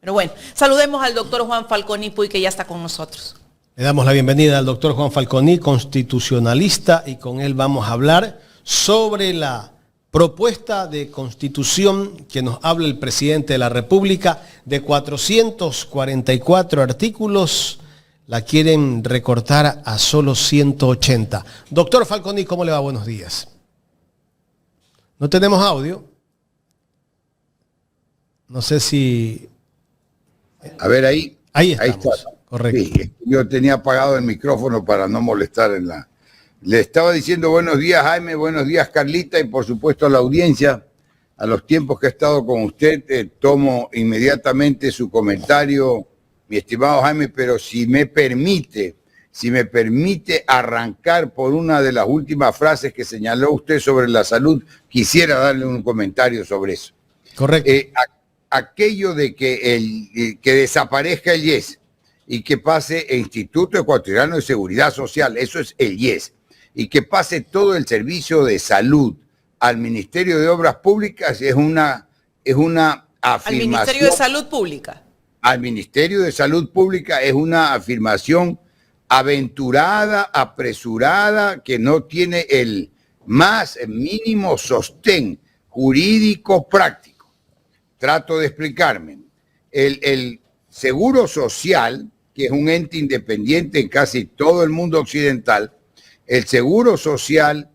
Pero bueno, saludemos al doctor Juan Falconi Puy, que ya está con nosotros. Le damos la bienvenida al doctor Juan Falconi, constitucionalista, y con él vamos a hablar sobre la propuesta de constitución que nos habla el presidente de la República. De 444 artículos, la quieren recortar a solo 180. Doctor Falconi, ¿cómo le va? Buenos días. No tenemos audio. No sé si... A ver, ahí estamos. está. Correcto. Sí, yo tenía apagado el micrófono para no molestar en la... Le estaba diciendo buenos días, Jaime, buenos días, Carlita, y por supuesto a la audiencia. A los tiempos que he estado con usted, tomo inmediatamente su comentario, mi estimado Jaime, pero si me permite arrancar por una de las últimas frases que señaló usted sobre la salud, quisiera darle un comentario sobre eso. Correcto. Aquello de que desaparezca el IES y que pase el Instituto Ecuatoriano de Seguridad Social, eso es el IES, y que pase todo el servicio de salud al Ministerio de Obras Públicas es una afirmación. ¿Al Ministerio de Salud Pública? Al Ministerio de Salud Pública es una afirmación aventurada, apresurada, que no tiene el más mínimo sostén jurídico práctico. Trato de explicarme. El Seguro Social, que es un ente independiente en casi todo el mundo occidental, el Seguro Social,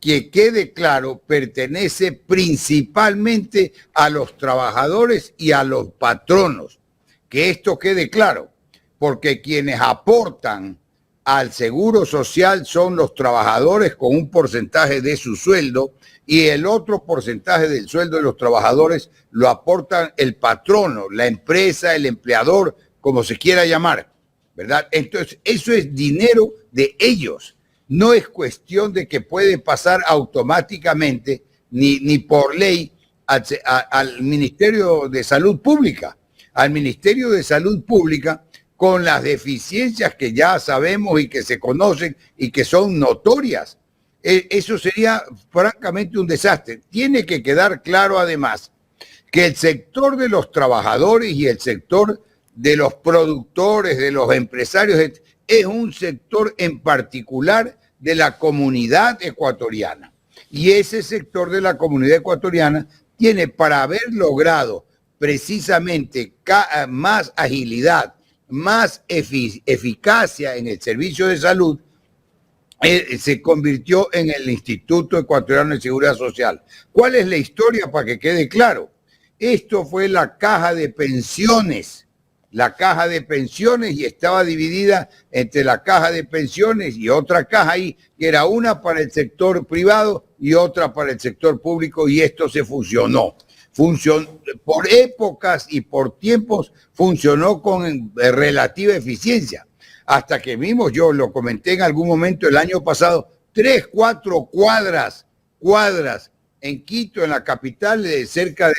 que quede claro, pertenece principalmente a los trabajadores y a los patronos. Que esto quede claro, porque quienes aportan al Seguro Social son los trabajadores con un porcentaje de su sueldo, y el otro porcentaje del sueldo de los trabajadores lo aportan el patrono, la empresa, el empleador, como se quiera llamar, ¿verdad? Entonces, eso es dinero de ellos. No es cuestión de que puede pasar automáticamente ni por ley al Ministerio de Salud Pública. Al Ministerio de Salud Pública, con las deficiencias que ya sabemos y que se conocen y que son notorias. Eso sería francamente un desastre. Tiene que quedar claro además que el sector de los trabajadores y el sector de los productores, de los empresarios, es un sector en particular de la comunidad ecuatoriana. Y ese sector de la comunidad ecuatoriana tiene, para haber logrado precisamente más agilidad, más eficacia en el servicio de salud, se convirtió en el Instituto Ecuatoriano de Seguridad Social. ¿Cuál es la historia para que quede claro? Esto fue la caja de pensiones, y estaba dividida entre la caja de pensiones y otra caja ahí, que era una para el sector privado y otra para el sector público, y esto se fusionó. Por épocas y por tiempos funcionó con relativa eficiencia. Hasta que vimos, yo lo comenté en algún momento el año pasado, 3, 4 cuadras en Quito, en la capital, cerca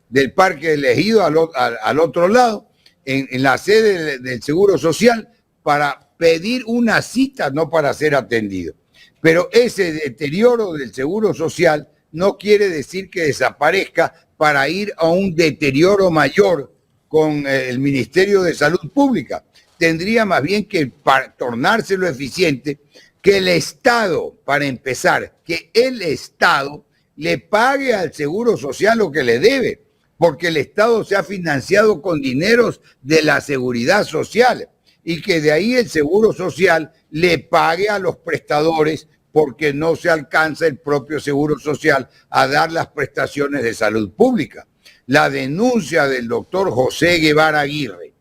del Parque del Ejido, al otro lado, en la sede del Seguro Social, para pedir una cita, no para ser atendido. Pero ese deterioro del Seguro Social no quiere decir que desaparezca para ir a un deterioro mayor con el Ministerio de Salud Pública. Tendría más bien que, para tornárselo eficiente, que el Estado, para empezar, que el Estado le pague al Seguro Social lo que le debe, porque el Estado se ha financiado con dineros de la Seguridad Social, y que de ahí el Seguro Social le pague a los prestadores, porque no se alcanza el propio Seguro Social a dar las prestaciones de salud pública. La denuncia del doctor José Guevara Aguirre,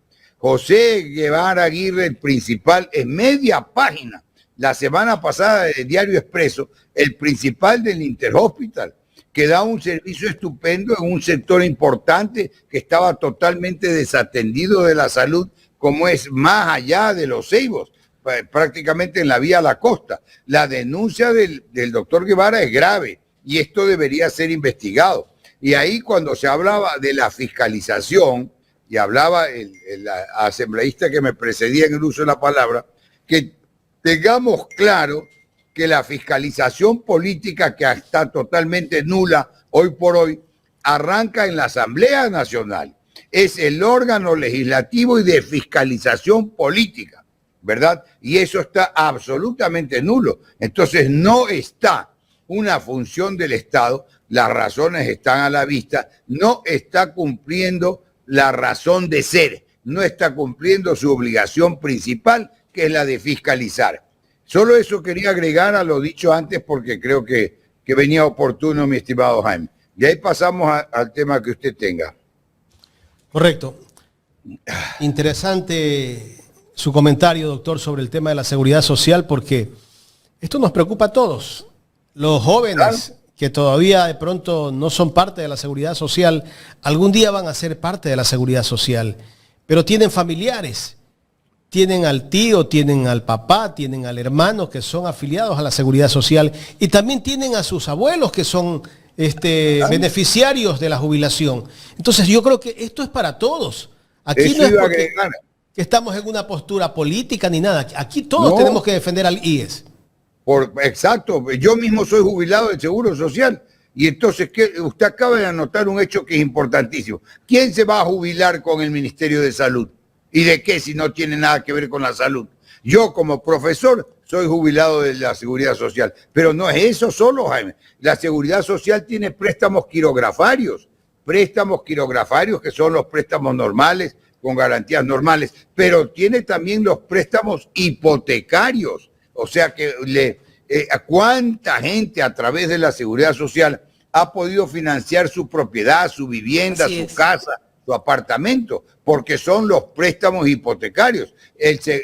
el principal, en media página, la semana pasada del Diario Expreso, el principal del Interhospital, que da un servicio estupendo en un sector importante que estaba totalmente desatendido de la salud, como es más allá de los Ceibos, prácticamente en la vía a la costa. La denuncia del doctor Guevara es grave y esto debería ser investigado. Y ahí, cuando se hablaba de la fiscalización, y hablaba el asambleísta que me precedía en el uso de la palabra, que tengamos claro que la fiscalización política, que está totalmente nula hoy por hoy, arranca en la Asamblea Nacional. es el órgano legislativo y de fiscalización política, ¿verdad? Y eso está absolutamente nulo. Entonces no está una función del Estado, las razones están a la vista, no está cumpliendo la razón de ser, no está cumpliendo su obligación principal, que es la de fiscalizar. Solo eso quería agregar a lo dicho antes porque creo que venía oportuno, mi estimado Jaime. Y ahí pasamos al tema que usted tenga. Correcto. Interesante su comentario, doctor, sobre el tema de la seguridad social, porque esto nos preocupa a todos. Los jóvenes, claro, que todavía de pronto no son parte de la seguridad social, algún día van a ser parte de la seguridad social, pero tienen familiares, tienen al tío, tienen al papá, tienen al hermano que son afiliados a la seguridad social y también tienen a sus abuelos que son beneficiarios de la jubilación. Entonces yo creo que esto es para todos. Aquí eso no es porque que estamos en una postura política ni nada. Aquí todos tenemos que defender al IES. Exacto. Yo mismo soy jubilado del Seguro Social. Y entonces, usted acaba de anotar un hecho que es importantísimo. ¿Quién se va a jubilar con el Ministerio de Salud? ¿Y de qué si no tiene nada que ver con la salud? Yo como profesor soy jubilado de la Seguridad Social. Pero no es eso solo, Jaime. La Seguridad Social tiene préstamos quirografarios que son los préstamos normales, con garantías normales, pero tiene también los préstamos hipotecarios. O sea que ¿cuánta gente a través de la Seguridad Social ha podido financiar su propiedad, su vivienda, su casa, su apartamento? Porque son los préstamos hipotecarios.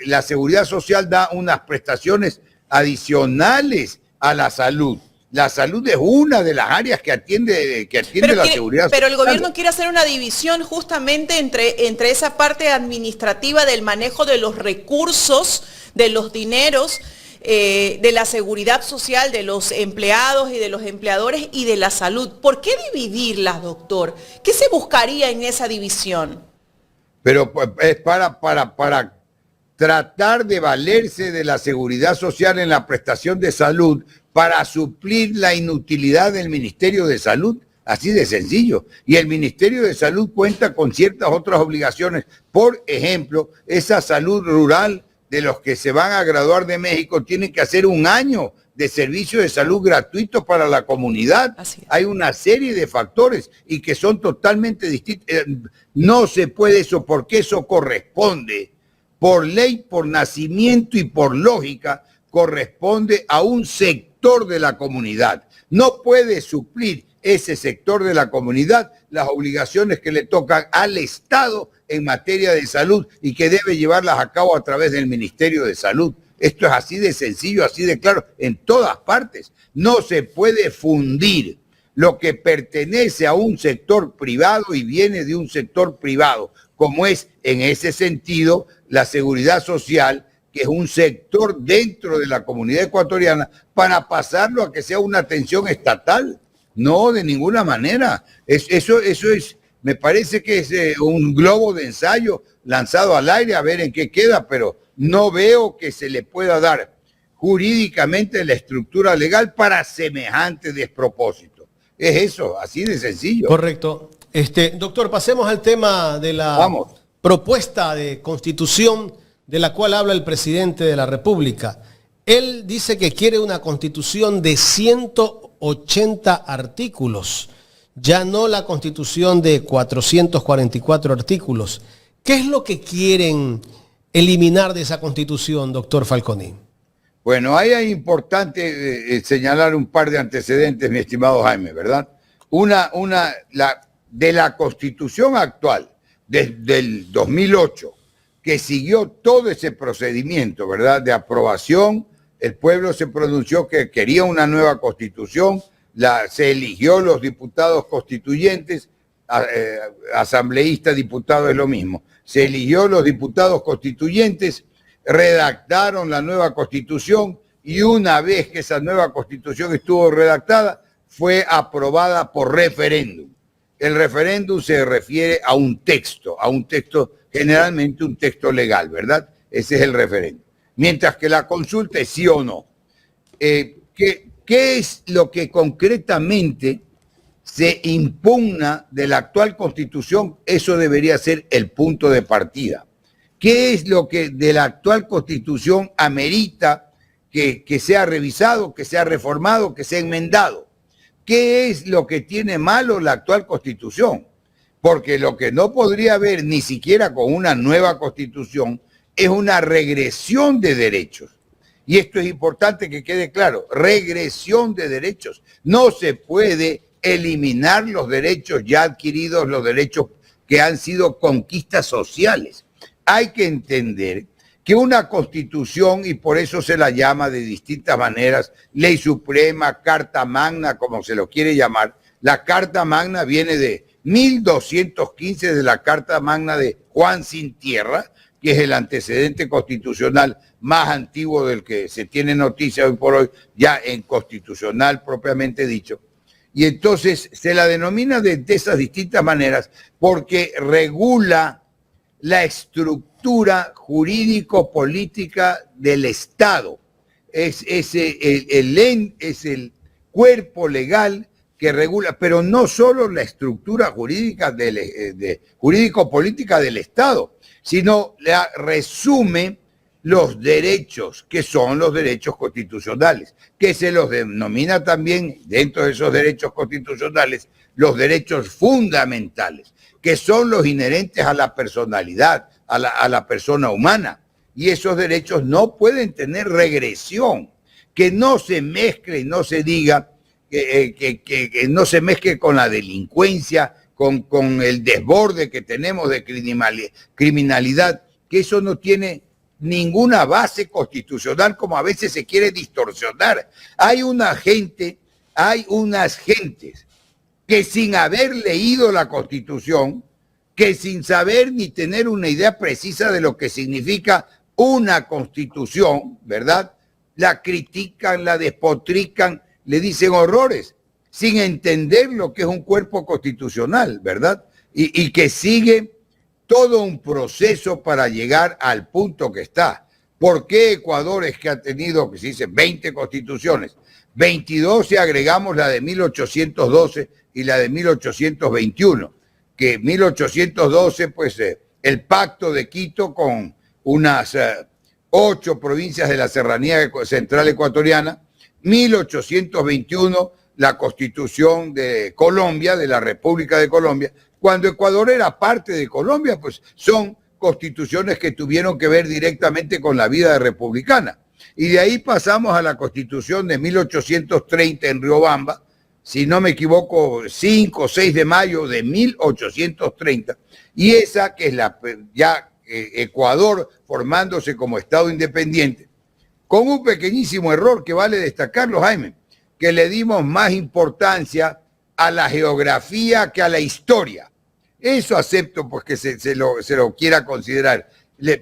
La Seguridad Social da unas prestaciones adicionales a la salud. La salud es una de las áreas que atiende la seguridad social. Pero el gobierno quiere hacer una división justamente entre esa parte administrativa del manejo de los recursos, de los dineros, de la seguridad social, de los empleados y de los empleadores y de la salud. ¿Por qué dividirlas, doctor? ¿Qué se buscaría en esa división? Pero es para tratar de valerse de la seguridad social en la prestación de salud para suplir la inutilidad del Ministerio de Salud, así de sencillo. Y el Ministerio de Salud cuenta con ciertas otras obligaciones. Por ejemplo, esa salud rural de los que se van a graduar de México tienen que hacer un año de servicio de salud gratuito para la comunidad. Hay una serie de factores y que son totalmente distintos. No se puede eso porque eso corresponde por ley, por nacimiento y por lógica, corresponde a un sector de la comunidad. No puede suplir ese sector de la comunidad las obligaciones que le tocan al Estado en materia de salud y que debe llevarlas a cabo a través del Ministerio de Salud. Esto es así de sencillo, así de claro, en todas partes. No se puede fundir lo que pertenece a un sector privado y viene de un sector privado, como es en ese sentido la seguridad social, que es un sector dentro de la comunidad ecuatoriana, para pasarlo a que sea una atención estatal. No, de ninguna manera. Eso es, me parece que es un globo de ensayo lanzado al aire a ver en qué queda, pero no veo que se le pueda dar jurídicamente la estructura legal para semejante despropósito. Es eso, así de sencillo. Correcto. Doctor, pasemos al tema de la propuesta de constitución de la cual habla el presidente de la República. Él dice que quiere una constitución de 180 artículos, ya no la constitución de 444 artículos. ¿Qué es lo que quieren eliminar de esa constitución, doctor Falconi? Bueno, ahí es importante señalar un par de antecedentes, mi estimado Jaime, ¿verdad? De la constitución actual, desde el 2008, que siguió todo ese procedimiento, ¿verdad?, de aprobación. El pueblo se pronunció que quería una nueva constitución, se eligió los diputados constituyentes, asambleísta, diputado es lo mismo. Se eligió los diputados constituyentes, redactaron la nueva constitución y una vez que esa nueva constitución estuvo redactada, fue aprobada por referéndum. El referéndum se refiere a un texto, generalmente un texto legal, ¿verdad? Ese es el referéndum. Mientras que la consulta es sí o no. ¿Qué es lo que concretamente se impugna de la actual Constitución, eso debería ser el punto de partida. ¿Qué es lo que de la actual Constitución amerita que sea revisado, que sea reformado, que sea enmendado? ¿Qué es lo que tiene malo la actual Constitución? Porque lo que no podría haber ni siquiera con una nueva Constitución es una regresión de derechos. Y esto es importante que quede claro, regresión de derechos. No se puede eliminar los derechos ya adquiridos, los derechos que han sido conquistas sociales. Hay que entender que una Constitución, y por eso se la llama de distintas maneras, Ley Suprema, Carta Magna, como se lo quiere llamar, la Carta Magna viene de 1215 de la Carta Magna de Juan Sin Tierra, que es el antecedente constitucional más antiguo del que se tiene noticia hoy por hoy, ya en constitucional propiamente dicho. Y entonces se la denomina de esas distintas maneras porque regula la estructura jurídico-política del Estado. Es el cuerpo legal que regula, pero no solo la estructura jurídica jurídico-política del Estado, sino la resume los derechos, que son los derechos constitucionales, que se los denomina también, dentro de esos derechos constitucionales, los derechos fundamentales, que son los inherentes a la personalidad, a la persona humana. Y esos derechos no pueden tener regresión, que no se mezcle y no se diga, que no se mezcle con la delincuencia, con el desborde que tenemos de criminalidad, que eso no tiene ninguna base constitucional, como a veces se quiere distorsionar. Hay unas gentes que sin haber leído la Constitución, que sin saber ni tener una idea precisa de lo que significa una Constitución, ¿verdad? La critican, la despotrican, le dicen horrores, sin entender lo que es un cuerpo constitucional, ¿verdad? Y que sigue todo un proceso para llegar al punto que está. ¿Por qué Ecuador es que ha tenido, que se dice, 20 constituciones? 22 si agregamos la de 1812 y la de 1821, que 1812, pues el Pacto de Quito con unas 8 provincias de la Serranía Central Ecuatoriana, 1821 la Constitución de Colombia, de la República de Colombia. Cuando Ecuador era parte de Colombia, pues son constituciones que tuvieron que ver directamente con la vida republicana. Y de ahí pasamos a la Constitución de 1830 en Riobamba, si no me equivoco, 5 o 6 de mayo de 1830, y esa que es Ecuador formándose como Estado independiente, con un pequeñísimo error que vale destacarlo, Jaime, que le dimos más importancia a la geografía que a la historia. Eso acepto pues que se lo quiera considerar,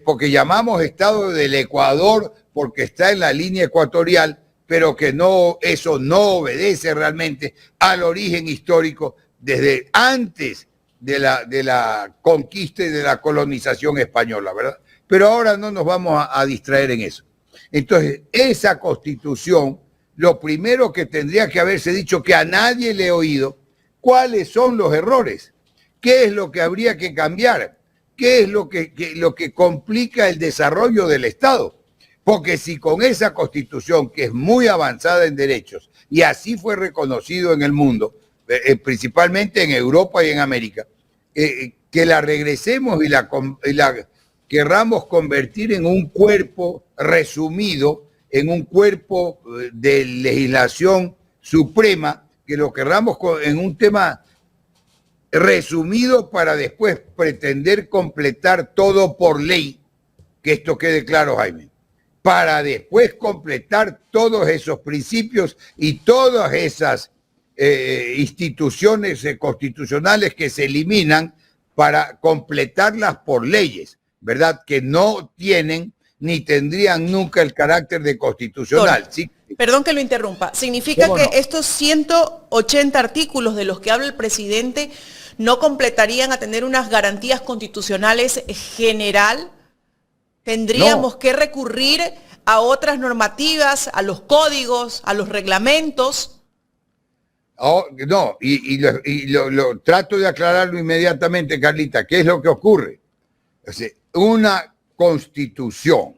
porque llamamos Estado del Ecuador porque está en la línea ecuatorial, pero que no, eso no obedece realmente al origen histórico desde antes de la conquista y de la colonización española, ¿verdad? Pero ahora no nos vamos a distraer en eso. Entonces, esa Constitución, lo primero que tendría que haberse dicho, que a nadie le he oído, ¿cuáles son los errores? ¿Qué es lo que habría que cambiar? ¿Qué es lo que complica el desarrollo del Estado? Porque si con esa Constitución, que es muy avanzada en derechos, y así fue reconocido en el mundo, principalmente en Europa y en América, que la regresemos y la querramos convertir en un cuerpo resumido, en un cuerpo de legislación suprema, que lo querramos en un tema resumido para después pretender completar todo por ley, que esto quede claro, Jaime, para después completar todos esos principios y todas esas instituciones constitucionales que se eliminan para completarlas por leyes, ¿verdad? Que no tienen ni tendrían nunca el carácter de constitucional. ¿Sí? Perdón que lo interrumpa. ¿Significa que estos 180 artículos de los que habla el presidente no completarían a tener unas garantías constitucionales general? ¿Tendríamos que recurrir a otras normativas, a los códigos, a los reglamentos? No, lo trato de aclararlo inmediatamente, Carlita. ¿Qué es lo que ocurre? O sea, una constitución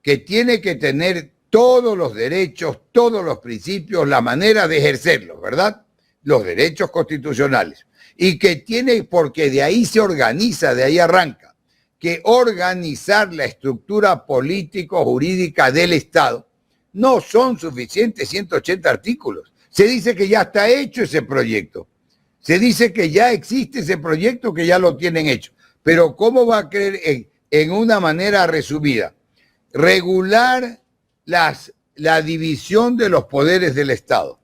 que tiene que tener todos los derechos, todos los principios, la manera de ejercerlos, ¿verdad? Los derechos constitucionales. Y que tiene, porque de ahí se organiza, de ahí arranca, que organizar la estructura político-jurídica del Estado no son suficientes 180 artículos. Se dice que ya está hecho ese proyecto. Se dice que ya existe ese proyecto, que ya lo tienen hecho. Pero ¿cómo va a creer en una manera resumida? Regular la división de los poderes del Estado,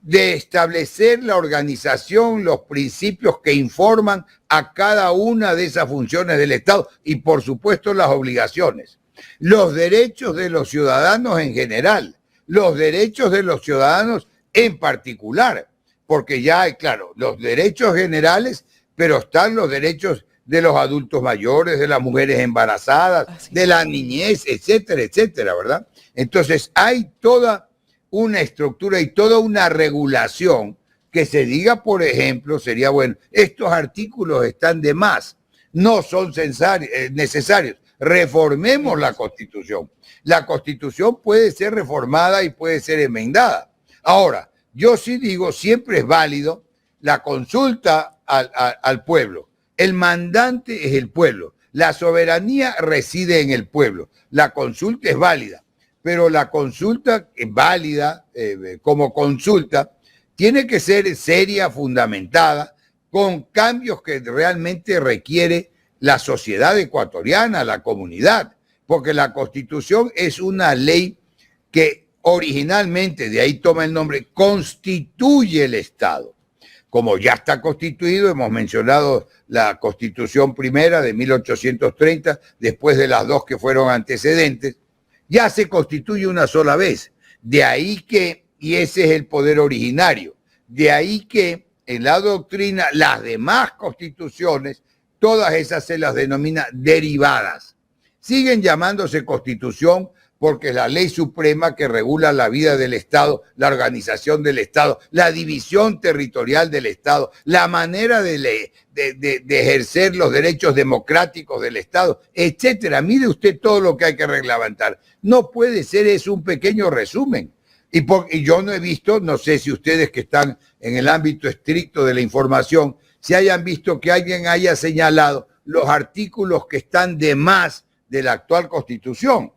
de establecer la organización, los principios que informan a cada una de esas funciones del Estado y, por supuesto, las obligaciones, los derechos de los ciudadanos en general, los derechos de los ciudadanos en particular, porque ya hay, claro, los derechos generales, pero están los derechos de los adultos mayores, de las mujeres embarazadas, de la niñez, etcétera, etcétera, ¿verdad? Entonces hay toda una estructura y toda una regulación que se diga, por ejemplo, sería bueno, estos artículos están de más, no son necesarios, reformemos la Constitución. La Constitución puede ser reformada y puede ser enmendada. Ahora, yo sí digo, siempre es válido la consulta al pueblo. El mandante es el pueblo. La soberanía reside en el pueblo. La consulta es válida, pero la consulta es válida como consulta tiene que ser seria, fundamentada, con cambios que realmente requiere la sociedad ecuatoriana, la comunidad, porque la Constitución es una ley que originalmente, de ahí toma el nombre, constituye el Estado. Como ya está constituido, hemos mencionado la Constitución primera de 1830, después de las dos que fueron antecedentes, ya se constituye una sola vez. De ahí que, y ese es el poder originario, de ahí que en la doctrina las demás constituciones, todas esas se las denomina derivadas. Siguen llamándose Constitución porque es la ley suprema que regula la vida del Estado, la organización del Estado, la división territorial del Estado, la manera de ejercer los derechos democráticos del Estado, etcétera. Mire usted todo lo que hay que reglamentar. No puede ser, es un pequeño resumen. Y yo no he visto, no sé si ustedes que están en el ámbito estricto de la información, si hayan visto que alguien haya señalado los artículos que están de más de la actual Constitución.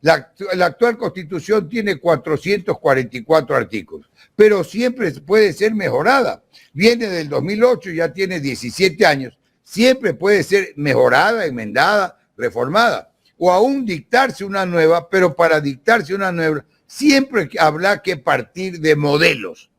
La actual Constitución tiene 444 artículos, pero siempre puede ser mejorada. Viene del 2008, ya tiene 17 años, siempre puede ser mejorada, enmendada, reformada, o aún dictarse una nueva, pero para dictarse una nueva siempre habrá que partir de modelos.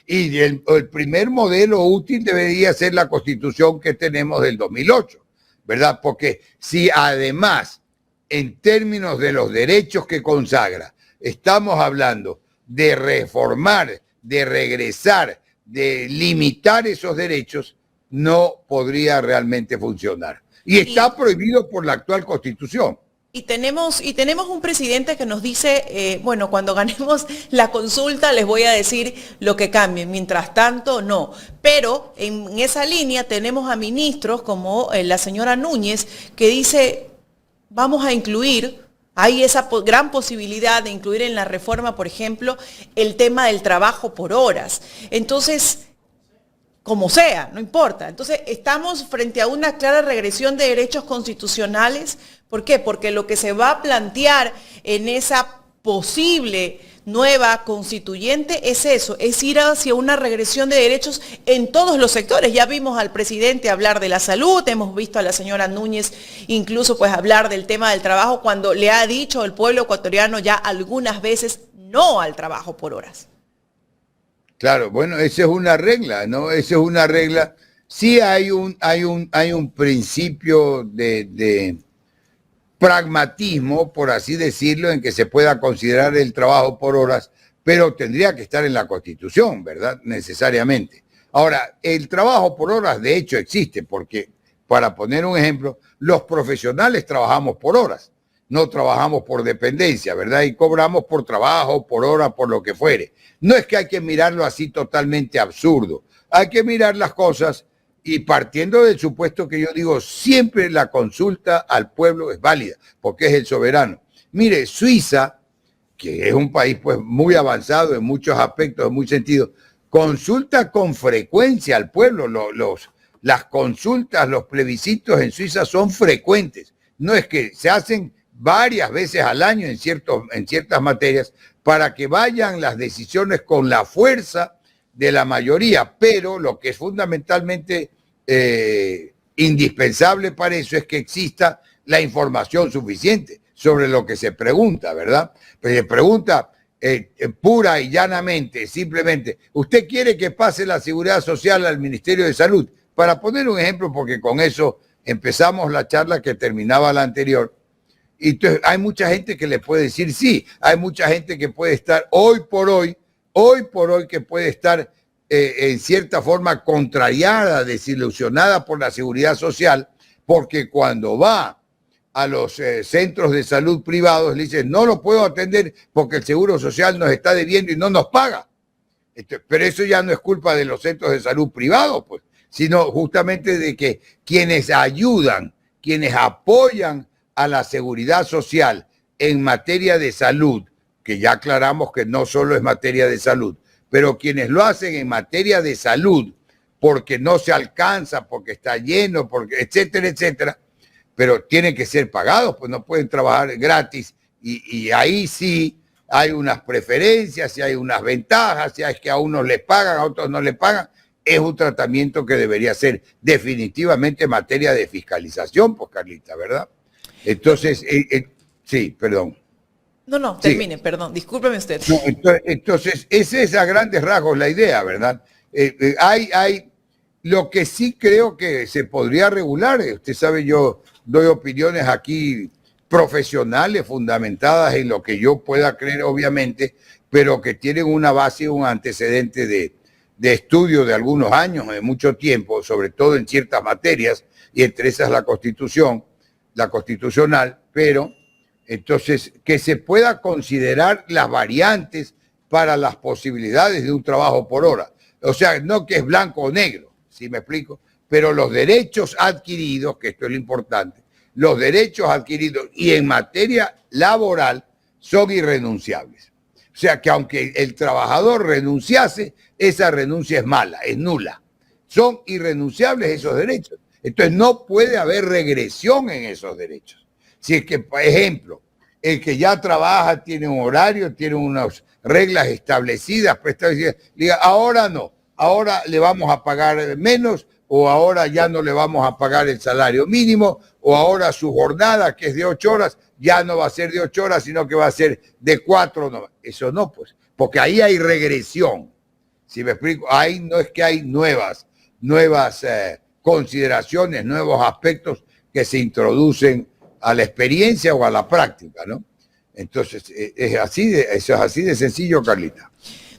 Y el primer modelo útil debería ser la Constitución que tenemos del 2008, ¿verdad? Porque si además, en términos de los derechos que consagra, estamos hablando de reformar, de regresar, de limitar esos derechos, no podría realmente funcionar. Y está prohibido por la actual Constitución. Y tenemos un presidente que nos dice, bueno, cuando ganemos la consulta les voy a decir lo que cambien, mientras tanto no. Pero en esa línea tenemos a ministros como la señora Núñez que dice, vamos a incluir, hay esa gran posibilidad de incluir en la reforma, por ejemplo, el tema del trabajo por horas. Entonces, como sea, no importa. Entonces, estamos frente a una clara regresión de derechos constitucionales. ¿Por qué? Porque lo que se va a plantear en esa posible nueva constituyente es eso, es ir hacia una regresión de derechos en todos los sectores. Ya vimos al presidente hablar de la salud, hemos visto a la señora Núñez incluso pues hablar del tema del trabajo cuando le ha dicho el pueblo ecuatoriano ya algunas veces no al trabajo por horas. Claro, bueno, esa es una regla, ¿no? Esa es una regla. Sí hay un principio de pragmatismo, por así decirlo, en que se pueda considerar el trabajo por horas, pero tendría que estar en la Constitución, ¿verdad? Necesariamente. Ahora, el trabajo por horas de hecho existe, porque, para poner un ejemplo, los profesionales trabajamos por horas. no trabajamos por dependencia, ¿verdad? Y cobramos por trabajo, por hora, por lo que fuere. No es que hay que mirarlo así totalmente absurdo. Hay que mirar las cosas y partiendo del supuesto que yo digo, siempre la consulta al pueblo es válida, porque es el soberano. Mire, Suiza, que es un país pues muy avanzado en muchos aspectos, en muchos sentidos, consulta con frecuencia al pueblo. Las consultas, los plebiscitos en Suiza son frecuentes. No es que se hacen varias veces al año en ciertas materias para que vayan las decisiones con la fuerza de la mayoría, pero lo que es fundamentalmente indispensable para eso es que exista la información suficiente sobre lo que se pregunta, ¿verdad? Pues se pregunta pura y llanamente, simplemente, ¿usted quiere que pase la seguridad social al Ministerio de Salud? Para poner un ejemplo, porque con eso empezamos la charla que terminaba la anterior. Y entonces hay mucha gente que le puede decir sí, hay mucha gente que puede estar hoy por hoy, que puede estar en cierta forma contrariada, desilusionada por la seguridad social, porque cuando va a los centros de salud privados le dicen no lo puedo atender porque el Seguro Social nos está debiendo y no nos paga. Pero eso ya no es culpa de los centros de salud privados, pues, sino justamente de que quienes ayudan, quienes apoyan a la seguridad social en materia de salud, que ya aclaramos que no solo es materia de salud, pero quienes lo hacen en materia de salud, porque no se alcanza, porque está lleno, porque etcétera, etcétera, pero tienen que ser pagados, pues no pueden trabajar gratis, y ahí sí hay unas preferencias, y hay unas ventajas, si es que a unos les pagan, a otros no les pagan. Es un tratamiento que debería ser definitivamente materia de fiscalización, pues Carlita, ¿verdad? Entonces, sí, perdón. No, termine, sí. Perdón, discúlpeme usted. No, entonces, esa es a grandes rasgos la idea, ¿verdad? Hay lo que sí creo que se podría regular. Usted sabe, yo doy opiniones aquí profesionales fundamentadas en lo que yo pueda creer, obviamente, pero que tienen una base, un antecedente de estudio de algunos años, de mucho tiempo, sobre todo en ciertas materias, y entre esas la Constitución, la constitucional, pero entonces que se pueda considerar las variantes para las posibilidades de un trabajo por hora. O sea, no que es blanco o negro, ¿sí me explico? Pero los derechos adquiridos, que esto es lo importante, los derechos adquiridos y en materia laboral son irrenunciables. O sea que aunque el trabajador renunciase, esa renuncia es mala, es nula. Son irrenunciables esos derechos. Entonces no puede haber regresión en esos derechos. Si es que, por ejemplo, el que ya trabaja tiene un horario, tiene unas reglas establecidas, diga, ahora no, ahora le vamos a pagar menos, o ahora ya no le vamos a pagar el salario mínimo, o ahora su jornada, que es de 8 horas, ya no va a ser de 8 horas, sino que va a ser de 4. No. Eso no, pues, porque ahí hay regresión. Si me explico, ahí no es que hay nuevas consideraciones, nuevos aspectos que se introducen a la experiencia o a la práctica, ¿no? Entonces, eso es así de sencillo, Carlita.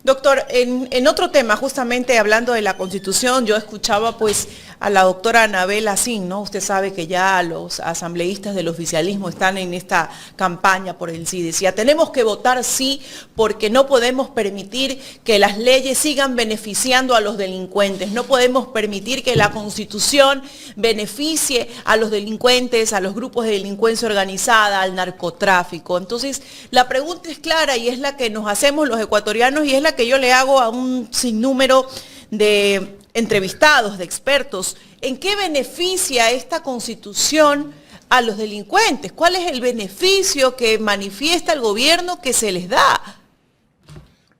Doctor, en otro tema, justamente hablando de la Constitución, yo escuchaba pues a la doctora Anabel Asín, ¿no? Usted sabe que ya los asambleístas del oficialismo están en esta campaña por el sí. Decía, tenemos que votar sí porque no podemos permitir que las leyes sigan beneficiando a los delincuentes. No podemos permitir que la Constitución beneficie a los delincuentes, a los grupos de delincuencia organizada, al narcotráfico. Entonces, la pregunta es clara y es la que nos hacemos los ecuatorianos y es la que yo le hago a un sinnúmero de entrevistados, de expertos. ¿En qué beneficia esta Constitución a los delincuentes? ¿Cuál es el beneficio que manifiesta el gobierno que se les da?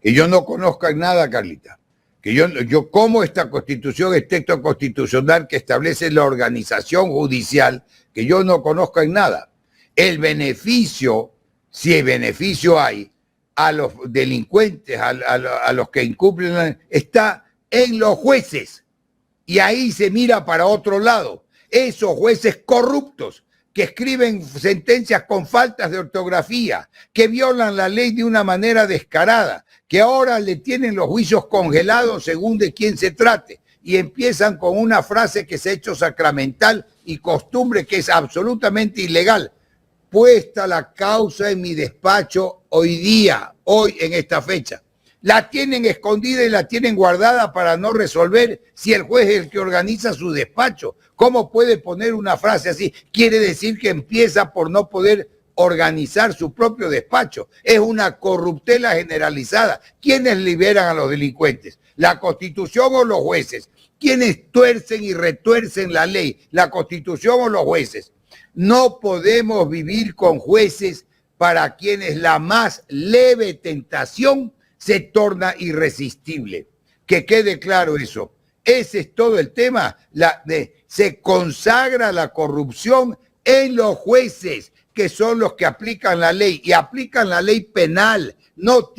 Que yo no conozca nada, Carlita. Que yo como esta Constitución es texto constitucional que establece la organización judicial, que yo no conozca en nada. El beneficio, si el beneficio hay, a los delincuentes, a los que incumplen, está en los jueces. Y ahí se mira para otro lado. Esos jueces corruptos que escriben sentencias con faltas de ortografía, que violan la ley de una manera descarada, que ahora le tienen los juicios congelados según de quién se trate, y empiezan con una frase que se ha hecho sacramental y costumbre que es absolutamente ilegal. puesta la causa en mi despacho hoy día, hoy en esta fecha. La tienen escondida y la tienen guardada para no resolver si el juez es el que organiza su despacho. ¿Cómo puede poner una frase así? Quiere decir que empieza por no poder organizar su propio despacho. Es una corruptela generalizada. ¿Quiénes liberan a los delincuentes? ¿La Constitución o los jueces? ¿Quiénes tuercen y retuercen la ley? ¿La Constitución o los jueces? No podemos vivir con jueces para quienes la más leve tentación se torna irresistible. Que quede claro eso. Ese es todo el tema. Se consagra la corrupción en los jueces, que son los que aplican la ley, y aplican la ley penal, no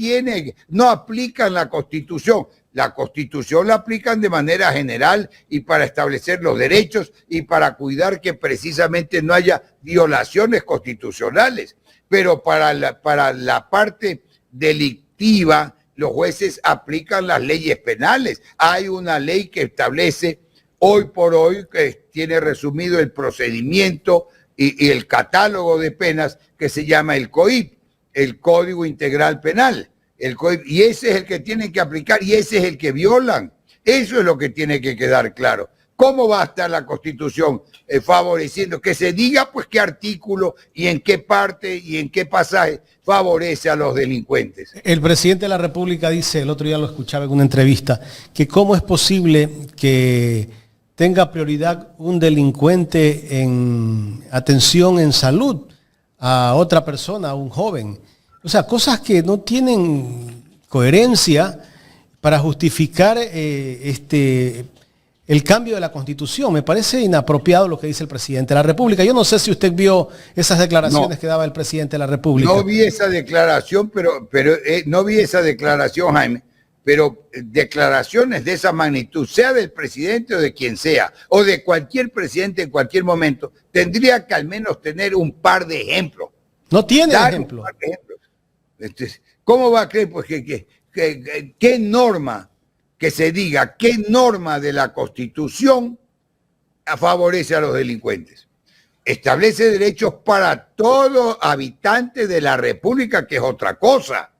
aplican la Constitución. La Constitución la aplican de manera general y para establecer los derechos y para cuidar que precisamente no haya violaciones constitucionales. Pero para la parte delictiva, los jueces aplican las leyes penales. Hay una ley que establece hoy por hoy, que tiene resumido el procedimiento y el catálogo de penas, que se llama el COIP, el Código Integral Penal. El COIP, y ese es el que tienen que aplicar y ese es el que violan. Eso es lo que tiene que quedar claro. ¿Cómo va a estar la Constitución favoreciendo? Que se diga pues qué artículo y en qué parte y en qué pasaje favorece a los delincuentes. El presidente de la República dice, el otro día lo escuchaba en una entrevista, que cómo es posible que tenga prioridad un delincuente en atención en salud a otra persona, a un joven. O sea, cosas que no tienen coherencia para justificar el cambio de la Constitución. Me parece inapropiado lo que dice el presidente de la República. Yo no sé si usted vio esas declaraciones que daba el presidente de la República. No vi esa declaración, no vi esa declaración, Jaime, pero declaraciones de esa magnitud, sea del presidente o de quien sea, o de cualquier presidente en cualquier momento, tendría que al menos tener un par de ejemplos. No tiene ejemplo. ¿Cómo va a creer pues, qué norma que se diga, qué norma de la Constitución favorece a los delincuentes? Establece derechos para todo habitante de la República, que es otra cosa.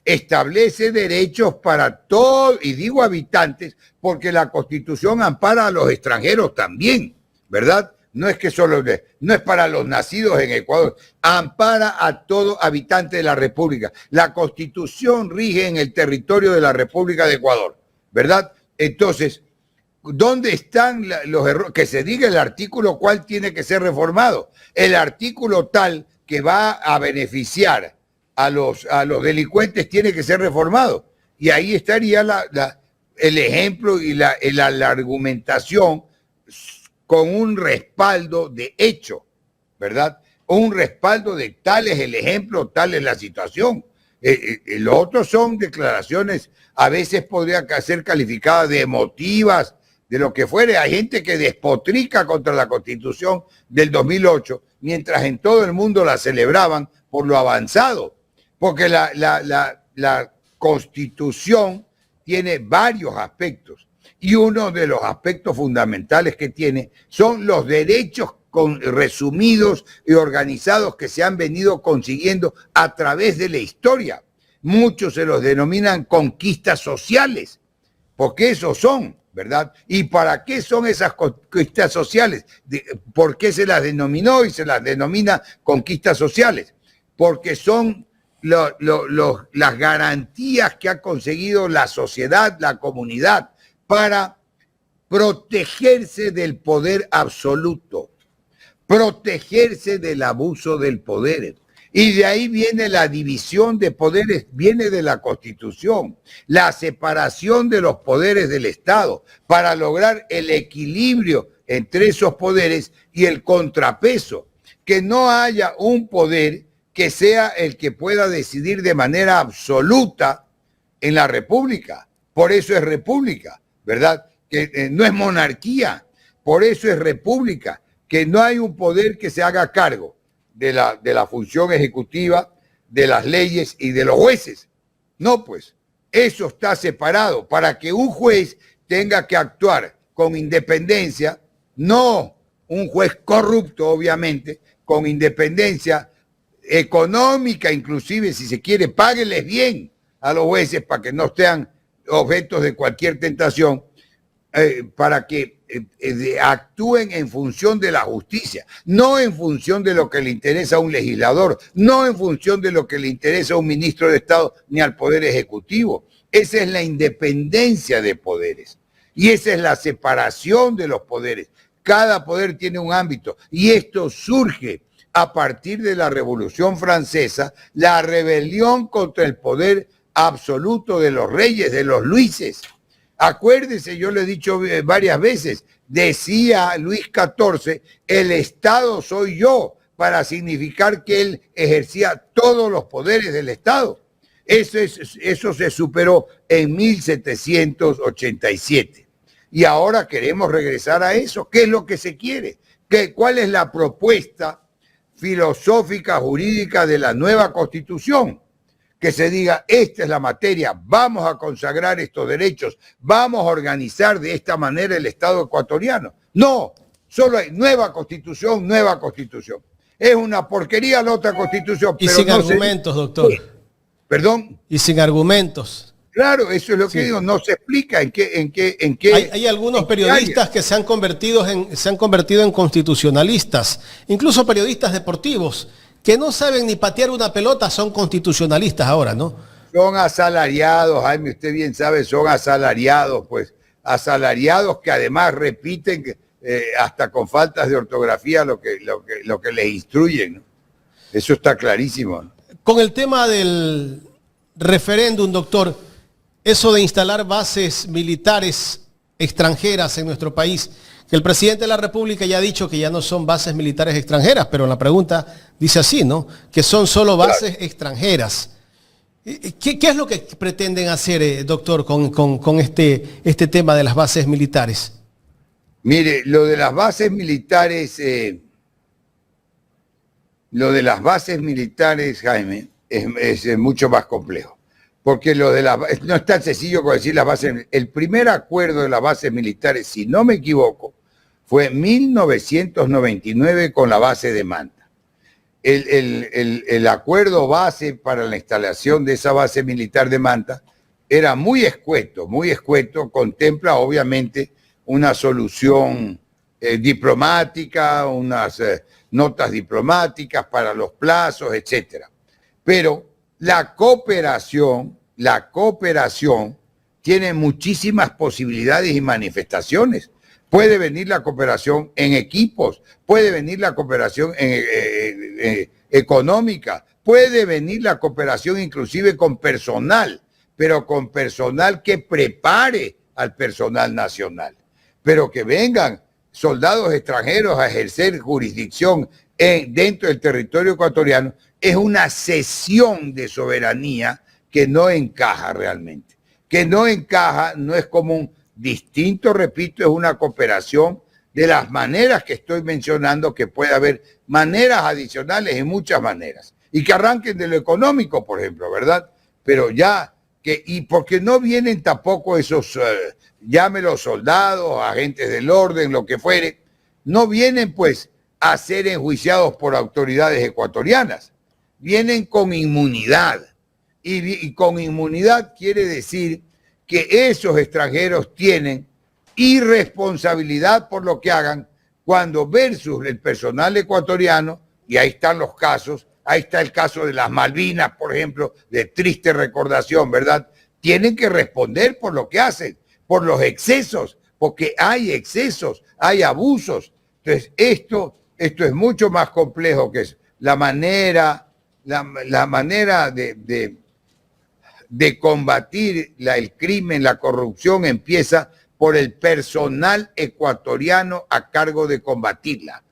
Establece derechos para todos, y digo habitantes, porque la Constitución ampara a los extranjeros también, ¿verdad? No es que solo, no es para los nacidos en Ecuador, ampara a todo habitante de la República. La Constitución rige en el territorio de la República de Ecuador, ¿verdad? Entonces, ¿dónde están los errores? Que se diga el artículo cuál tiene que ser reformado. El artículo tal que va a beneficiar a los delincuentes tiene que ser reformado. Y ahí estaría el ejemplo y la argumentación con un respaldo de hecho, ¿verdad? Un respaldo de tal es el ejemplo, tal es la situación. Lo otro son declaraciones, a veces podría ser calificadas de emotivas, de lo que fuere. Hay gente que despotrica contra la Constitución del 2008, mientras en todo el mundo la celebraban por lo avanzado. Porque la Constitución tiene varios aspectos. Y uno de los aspectos fundamentales que tiene son los derechos resumidos y organizados que se han venido consiguiendo a través de la historia. Muchos se los denominan conquistas sociales, porque esos son, ¿verdad? ¿Y para qué son esas conquistas sociales? ¿Por qué se las denominó y se las denomina conquistas sociales? Porque son las garantías que ha conseguido la sociedad, la comunidad, para protegerse del poder absoluto, protegerse del abuso del poder. Y de ahí viene la división de poderes, viene de la Constitución, la separación de los poderes del Estado para lograr el equilibrio entre esos poderes y el contrapeso, que no haya un poder que sea el que pueda decidir de manera absoluta en la República. Por eso es república, ¿verdad? Que no es monarquía, por eso es república, que no hay un poder que se haga cargo de la función ejecutiva, de las leyes y de los jueces. No, pues, eso está separado para que un juez tenga que actuar con independencia, no un juez corrupto, obviamente, con independencia, económica, inclusive, si se quiere, páguenles bien a los jueces para que no sean objetos de cualquier tentación, para que actúen en función de la justicia, no en función de lo que le interesa a un legislador, no en función de lo que le interesa a un ministro de Estado ni al Poder Ejecutivo. Esa es la independencia de poderes y esa es la separación de los poderes. Cada poder tiene un ámbito y esto surge a partir de la Revolución Francesa, la rebelión contra el poder absoluto de los reyes, de los Luises. Acuérdese, yo lo he dicho varias veces, decía Luis XIV, el Estado soy yo, para significar que él ejercía todos los poderes del Estado. Eso se superó en 1787. Y ahora queremos regresar a eso. ¿Qué es lo que se quiere? ¿Cuál es la propuesta filosófica, jurídica de la nueva Constitución? Que se diga, esta es la materia, vamos a consagrar estos derechos, vamos a organizar de esta manera el Estado ecuatoriano. No, solo hay nueva Constitución, nueva Constitución. Es una porquería la otra Constitución. Y pero sin no argumentos, doctor. ¿Perdón? Y sin argumentos. Claro, eso es lo que digo, no se explica en qué. Hay algunos periodistas que se han convertido en constitucionalistas, incluso periodistas deportivos, que no saben ni patear una pelota, son constitucionalistas ahora, ¿no? Son asalariados, Jaime, usted bien sabe, son asalariados, pues, asalariados que además repiten hasta con faltas de ortografía lo que les instruyen, ¿no? Eso está clarísimo, ¿no? Con el tema del referéndum, doctor, eso de instalar bases militares extranjeras en nuestro país, que el presidente de la República ya ha dicho que ya no son bases militares extranjeras, pero la pregunta dice así, ¿no? Que son solo bases extranjeras. ¿Qué es lo que pretenden hacer, doctor, con este tema de las bases militares? Mire, lo de las bases militares, Jaime, es mucho más complejo. Porque no es tan sencillo como decir las bases. El primer acuerdo de las bases militares, si no me equivoco, fue en 1999 con la base de Manta. El acuerdo base para la instalación de esa base militar de Manta era muy escueto, contempla obviamente una solución diplomática, unas notas diplomáticas para los plazos, etcétera. Pero la cooperación tiene muchísimas posibilidades y manifestaciones. Puede venir la cooperación en equipos, puede venir la cooperación económica, puede venir la cooperación inclusive con personal, pero con personal que prepare al personal nacional. Pero que vengan soldados extranjeros a ejercer jurisdicción dentro del territorio ecuatoriano es una cesión de soberanía que no encaja realmente. Que no encaja, no es común. Distinto, repito, es una cooperación de las maneras que estoy mencionando, que puede haber maneras adicionales en muchas maneras. Y que arranquen de lo económico, por ejemplo, ¿verdad? Pero ya, y porque no vienen tampoco esos, llámelos soldados, agentes del orden, lo que fuere, no vienen pues a ser enjuiciados por autoridades ecuatorianas. Vienen con inmunidad. Y con inmunidad quiere decir que esos extranjeros tienen irresponsabilidad por lo que hagan cuando versus el personal ecuatoriano, y ahí están los casos, ahí está el caso de las Malvinas, por ejemplo, de triste recordación, ¿verdad? Tienen que responder por lo que hacen, por los excesos, porque hay excesos, hay abusos. Entonces, esto es mucho más complejo que eso. La manera de combatir el crimen, la corrupción, empieza por el personal ecuatoriano a cargo de combatirla,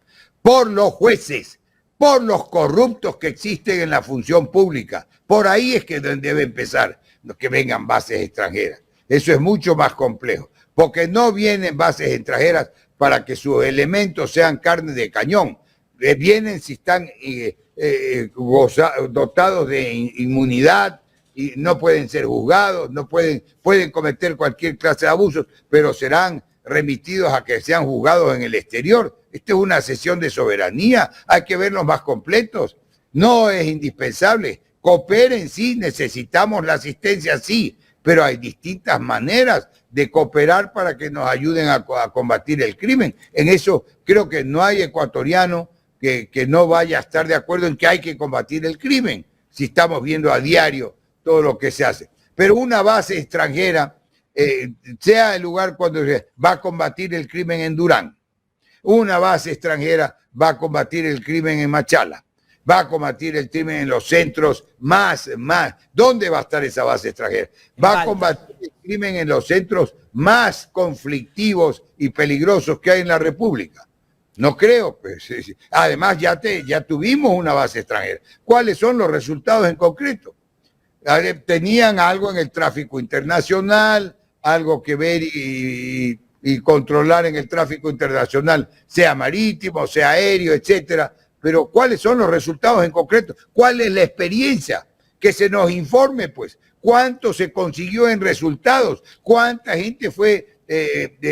por los jueces, por los corruptos que existen en la función pública. Por ahí es que debe empezar que vengan bases extranjeras. Eso es mucho más complejo, porque no vienen bases extranjeras para que sus elementos sean carne de cañón. Vienen si están dotados de inmunidad, y no pueden ser juzgados, pueden cometer cualquier clase de abusos, pero serán remitidos a que sean juzgados en el exterior. Esta es una cesión de soberanía, hay que verlos más completos. no es indispensable. Cooperen, sí, necesitamos la asistencia, sí, pero hay distintas maneras de cooperar para que nos ayuden a combatir el crimen. En eso creo que no hay ecuatoriano que no vaya a estar de acuerdo en que hay que combatir el crimen, si estamos viendo a diario todo lo que se hace. Pero una base extranjera, sea el lugar cuando va a combatir el crimen en Durán, una base extranjera va a combatir el crimen en Machala, va a combatir el crimen en los centros más. ¿Dónde va a estar esa base extranjera? Va a combatir el crimen en los centros más conflictivos y peligrosos que hay en la República. No creo, pues. Además ya tuvimos una base extranjera. ¿Cuáles son los resultados en concreto? Tenían algo en el tráfico internacional, algo que ver y controlar en el tráfico internacional, sea marítimo, sea aéreo, etcétera. Pero ¿cuáles son los resultados en concreto? ¿Cuál es la experiencia? Que se nos informe, pues, cuánto se consiguió en resultados, cuánta gente fue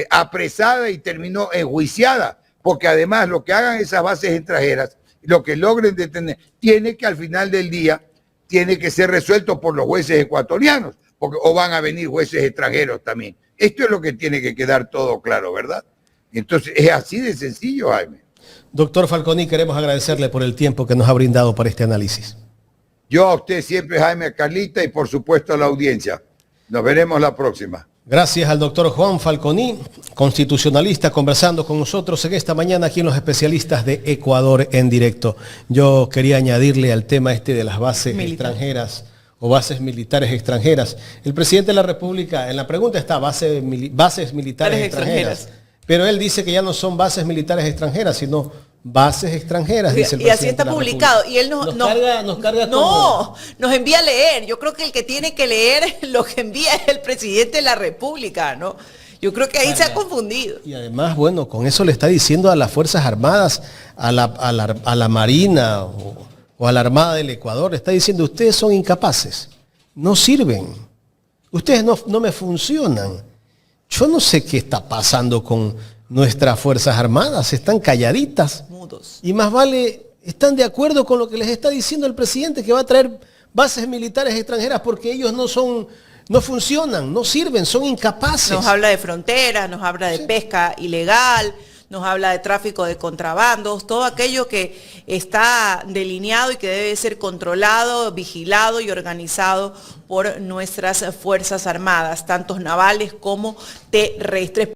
apresada y terminó enjuiciada, porque además lo que hagan esas bases extranjeras, lo que logren detener, tiene que al final del día, tiene que ser resuelto por los jueces ecuatorianos, o van a venir jueces extranjeros también. Esto es lo que tiene que quedar todo claro, ¿verdad? Entonces, es así de sencillo, Jaime. Doctor Falconi, queremos agradecerle por el tiempo que nos ha brindado para este análisis. Yo a usted siempre, Jaime, a Carlita y por supuesto a la audiencia. Nos veremos la próxima. Gracias al doctor Juan Falconi, constitucionalista, conversando con nosotros en esta mañana aquí en Los Especialistas de Ecuador en Directo. Yo quería añadirle al tema de las bases extranjeras o bases militares extranjeras. El presidente de la República, en la pregunta está bases militares extranjeras. Pero él dice que ya no son bases militares extranjeras, sino bases extranjeras, dice el presidente. Y así está publicado. Y él nos envía a leer. Yo creo que el que tiene que leer lo que envía es el presidente de la República, ¿no? Yo creo que ahí se ha confundido. Y además, bueno, con eso le está diciendo a las Fuerzas Armadas, a la Marina o a la Armada del Ecuador, le está diciendo, ustedes son incapaces, no sirven, ustedes no me funcionan. Yo no sé qué está pasando con nuestras Fuerzas Armadas, están calladitas. Mudos. Y más vale, están de acuerdo con lo que les está diciendo el presidente, que va a traer bases militares extranjeras porque ellos no funcionan, no sirven, son incapaces. Nos habla de fronteras, nos habla de pesca ilegal, nos habla de tráfico de contrabandos, todo aquello que está delineado y que debe ser controlado, vigilado y organizado por nuestras Fuerzas Armadas, tanto navales como terrestres.